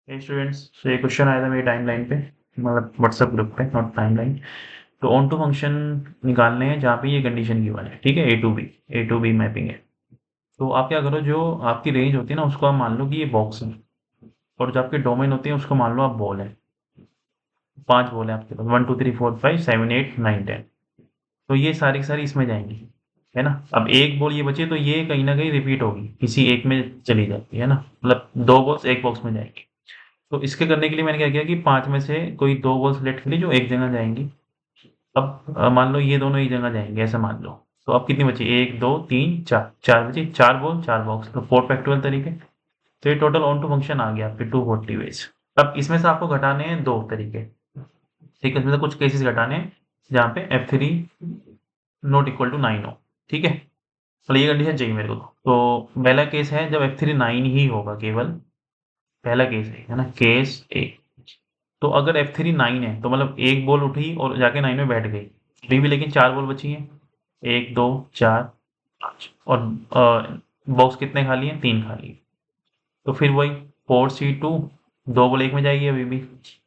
Students, तो ये question आया था मेरी टाइमलाइन पे, मतलब व्हाट्सएप ग्रुप पे, नॉट टाइमलाइन। तो ऑन टू फंक्शन निकालने हैं जहाँ पे ये कंडीशन गिवन है, ठीक है। ए टू बी मैपिंग है। तो आप क्या करो, जो आपकी रेंज होती है ना उसको आप मान लो कि ये बॉक्स है, और जो आपके डोमेन होते हैं उसको मान लो आप बॉल है। 5 बॉल है आपके पास, 1 2 3 4 5 7 8 9 10। तो ये सारी की सारी इसमें जाएंगी, है ना। अब एक बॉल ये बची तो ये कहीं ना कहीं रिपीट होगी, किसी एक में चली जाती है ना, मतलब 2 बॉल्स एक बॉक्स में जाएंगी। तो इसके करने के लिए मैंने क्या किया कि 5 में से कोई 2 बॉल सेलेक्ट करी जो एक जगह जाएँगी। अब मान लो ये दोनों एक जगह जाएँगे, ऐसा मान लो। तो अब कितनी बची? 1 2 3 4, 4 बची, 4 बॉल 4 बॉक्स, तो 4 फैक्टोरियल तरीके। तो ये टोटल ऑन टू फंक्शन आ गया आपके 240 वेज। अब इसमें से आपको घटाने हैं 2 तरीके, ठीक है। इसमें से कुछ केसेस घटाने हैं जहाँ पे F3 नॉट इक्वल टू 9 हो, ठीक है। मतलब ये कंडीशन चाहिए मेरे को। तो पहला केस है जब F3 9 ही होगा केवल, पहला केस है ना, केस ए। तो अगर F3 9 है तो मतलब एक बॉल उठी और जाके 9 में बैठ गई, अभी भी लेकिन 4 बॉल बची हैं, 1 2 4 5, और बॉक्स कितने खाली हैं? 3 खाली हैं। तो फिर वही 4C2, 2 बॉल एक में जाएगी अभी भी,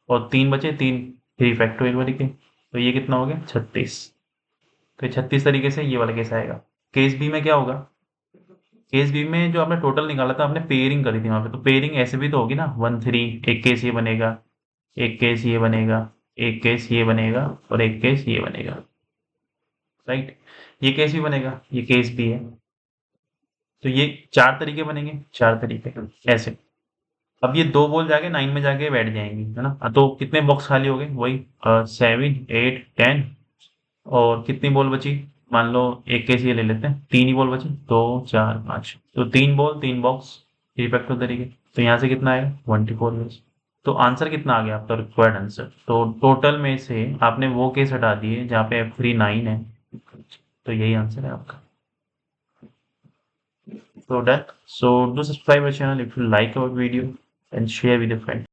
और 3 बचे, 3 3 फैक्टोरियल तरीके। तो ये कितना हो गया? 36। तो ये 36 तरीके से ये वाला केस आएगा। केस बी में क्या होगा? केस बी में जो आपने टोटल निकाला था, आपने पेयरिंग करी थी वहां पे, तो पेयरिंग ऐसे भी तो होगी ना, 1 3, एक केस ये बनेगा, एक केस ये बनेगा, एक केस ये बनेगा, और एक केस ये बनेगा, राइट। ये केस भी बनेगा, ये केस भी है। तो ये 4 तरीके बनेंगे, 4 तरीके ऐसे। अब ये 2 बॉल जाके 9 में जाके बैठ जाएंगी, है ना। तो कितने बॉक्स खाली हो गए? वही 7 8 10। और कितनी बॉल बची? मान लो एक केस ये ले लेते हैं, 3 ही बॉल बची, 2 4 5। तो 3 बॉल 3 बॉक्स, इफेक्टिव तरीके। तो यहाँ से कितना आएगा? 24 तो आंसर कितना आ गया आपका रिक्वायर्ड आंसर? तो टोटल में से आपने वो केस हटा दिए जहाँ पे F3 9 है, तो यही आंसर है आपका। So done. So do subscribe our channel if you like our video and share with your friends.